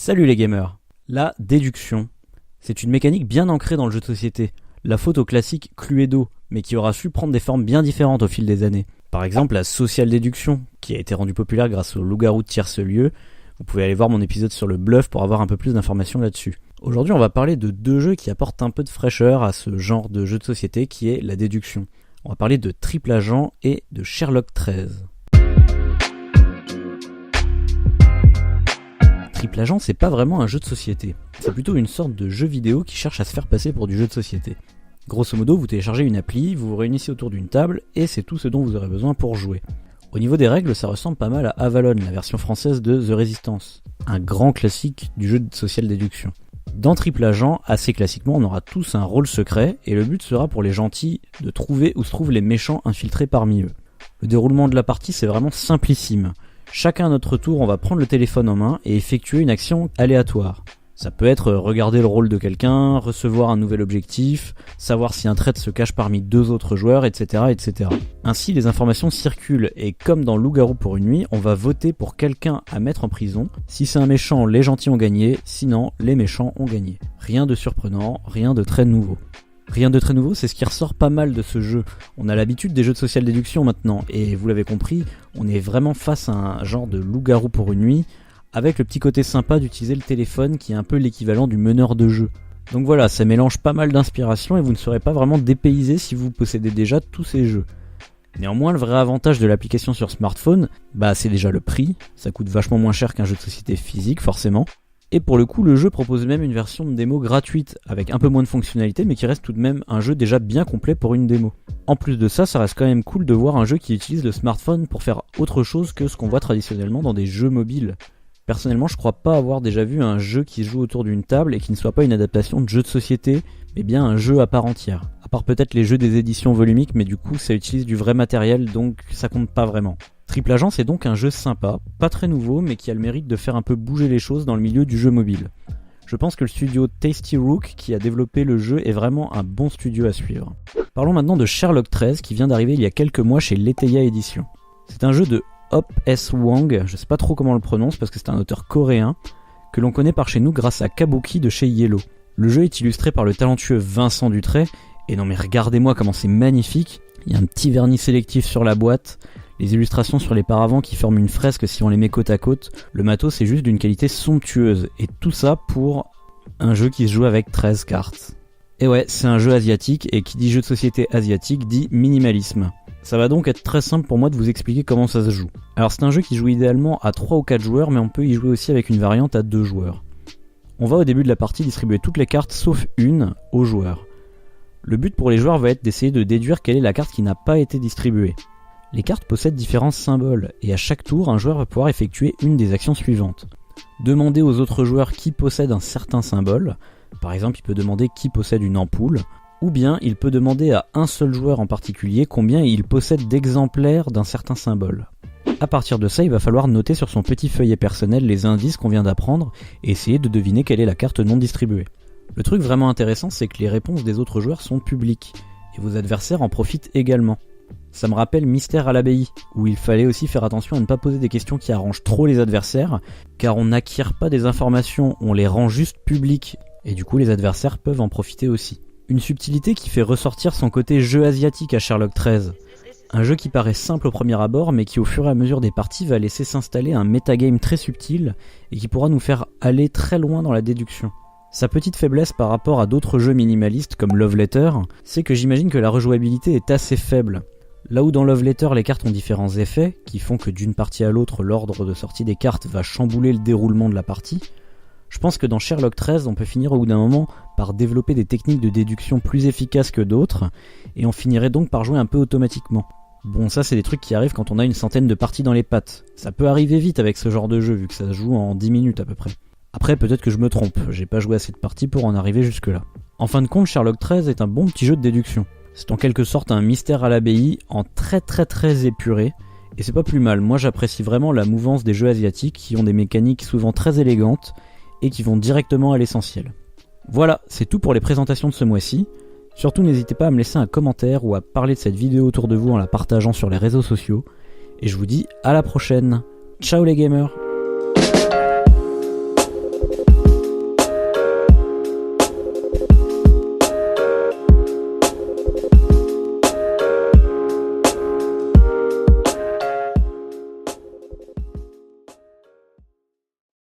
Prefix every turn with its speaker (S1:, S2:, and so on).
S1: Salut les gamers. La déduction. C'est une mécanique bien ancrée dans le jeu de société. La faute au classique Cluedo, mais qui aura su prendre des formes bien différentes au fil des années. Par exemple la social déduction, qui a été rendue populaire grâce au loup-garou de tierce-lieu. Vous pouvez aller voir mon épisode sur le bluff pour avoir un peu plus d'informations là-dessus. Aujourd'hui on va parler de deux jeux qui apportent un peu de fraîcheur à ce genre de jeu de société qui est la déduction. On va parler de Triple Agent et de Sherlock 13. Triple Agent, c'est pas vraiment un jeu de société. C'est plutôt une sorte de jeu vidéo qui cherche à se faire passer pour du jeu de société. Grosso modo, vous téléchargez une appli, vous vous réunissez autour d'une table, et c'est tout ce dont vous aurez besoin pour jouer. Au niveau des règles, ça ressemble pas mal à Avalon, la version française de The Resistance, un grand classique du jeu de social déduction. Dans Triple Agent, assez classiquement, on aura tous un rôle secret, et le but sera pour les gentils de trouver où se trouvent les méchants infiltrés parmi eux. Le déroulement de la partie, c'est vraiment simplissime. Chacun à notre tour, on va prendre le téléphone en main et effectuer une action aléatoire. Ça peut être regarder le rôle de quelqu'un, recevoir un nouvel objectif, savoir si un trade se cache parmi deux autres joueurs, etc., etc. Ainsi, les informations circulent et comme dans Loup-garou pour une nuit, on va voter pour quelqu'un à mettre en prison. Si c'est un méchant, les gentils ont gagné, sinon les méchants ont gagné. Rien de surprenant, rien de très nouveau. Rien de très nouveau, c'est ce qui ressort pas mal de ce jeu. On a l'habitude des jeux de social déduction maintenant, et vous l'avez compris, on est vraiment face à un genre de loup-garou pour une nuit, avec le petit côté sympa d'utiliser le téléphone qui est un peu l'équivalent du meneur de jeu. Donc voilà, ça mélange pas mal d'inspiration et vous ne serez pas vraiment dépaysé si vous possédez déjà tous ces jeux. Néanmoins, le vrai avantage de l'application sur smartphone, c'est déjà le prix, ça coûte vachement moins cher qu'un jeu de société physique forcément. Et pour le coup, le jeu propose même une version de démo gratuite, avec un peu moins de fonctionnalités, mais qui reste tout de même un jeu déjà bien complet pour une démo. En plus de ça, ça reste quand même cool de voir un jeu qui utilise le smartphone pour faire autre chose que ce qu'on voit traditionnellement dans des jeux mobiles. Personnellement, je crois pas avoir déjà vu un jeu qui se joue autour d'une table et qui ne soit pas une adaptation de jeu de société, mais bien un jeu à part entière. À part peut-être les jeux des éditions volumiques, mais du coup ça utilise du vrai matériel, donc ça compte pas vraiment. Triple Agent, c'est donc un jeu sympa, pas très nouveau, mais qui a le mérite de faire un peu bouger les choses dans le milieu du jeu mobile. Je pense que le studio Tasty Rook qui a développé le jeu est vraiment un bon studio à suivre. Parlons maintenant de Sherlock 13 qui vient d'arriver il y a quelques mois chez Leteia Edition. C'est un jeu de Hop S. Wang, je sais pas trop comment on le prononce parce que c'est un auteur coréen, que l'on connaît par chez nous grâce à Kabuki de chez Yellow. Le jeu est illustré par le talentueux Vincent Dutray, et non mais regardez-moi comment c'est magnifique, il y a un petit vernis sélectif sur la boîte, les illustrations sur les paravents qui forment une fresque si on les met côte à côte, le matos c'est juste d'une qualité somptueuse, et tout ça pour un jeu qui se joue avec 13 cartes. Et ouais, c'est un jeu asiatique, et qui dit jeu de société asiatique dit minimalisme. Ça va donc être très simple pour moi de vous expliquer comment ça se joue. Alors c'est un jeu qui joue idéalement à 3 ou 4 joueurs, mais on peut y jouer aussi avec une variante à 2 joueurs. On va au début de la partie distribuer toutes les cartes sauf une aux joueurs. Le but pour les joueurs va être d'essayer de déduire quelle est la carte qui n'a pas été distribuée. Les cartes possèdent différents symboles, et à chaque tour, un joueur va pouvoir effectuer une des actions suivantes. Demander aux autres joueurs qui possède un certain symbole, par exemple il peut demander qui possède une ampoule, ou bien il peut demander à un seul joueur en particulier combien il possède d'exemplaires d'un certain symbole. A partir de ça, il va falloir noter sur son petit feuillet personnel les indices qu'on vient d'apprendre et essayer de deviner quelle est la carte non distribuée. Le truc vraiment intéressant, c'est que les réponses des autres joueurs sont publiques, et vos adversaires en profitent également. Ça me rappelle Mystère à l'abbaye, où il fallait aussi faire attention à ne pas poser des questions qui arrangent trop les adversaires, car on n'acquiert pas des informations, on les rend juste publiques, et du coup les adversaires peuvent en profiter aussi. Une subtilité qui fait ressortir son côté jeu asiatique à Sherlock 13. Un jeu qui paraît simple au premier abord, mais qui au fur et à mesure des parties va laisser s'installer un metagame très subtil, et qui pourra nous faire aller très loin dans la déduction. Sa petite faiblesse par rapport à d'autres jeux minimalistes comme Love Letter, c'est que j'imagine que la rejouabilité est assez faible. Là où dans Love Letter les cartes ont différents effets, qui font que d'une partie à l'autre l'ordre de sortie des cartes va chambouler le déroulement de la partie, je pense que dans Sherlock 13 on peut finir au bout d'un moment par développer des techniques de déduction plus efficaces que d'autres, et on finirait donc par jouer un peu automatiquement. Bon, ça c'est des trucs qui arrivent quand on a une centaine de parties dans les pattes. Ça peut arriver vite avec ce genre de jeu vu que ça se joue en 10 minutes à peu près. Après peut-être que je me trompe, j'ai pas joué assez de parties pour en arriver jusque là. En fin de compte, Sherlock 13 est un bon petit jeu de déduction. C'est en quelque sorte un mystère à l'abbaye en très épuré, et c'est pas plus mal. Moi j'apprécie vraiment la mouvance des jeux asiatiques qui ont des mécaniques souvent très élégantes et qui vont directement à l'essentiel. Voilà, c'est tout pour les présentations de ce mois-ci. Surtout n'hésitez pas à me laisser un commentaire ou à parler de cette vidéo autour de vous en la partageant sur les réseaux sociaux. Et je vous dis à la prochaine. Ciao les gamers!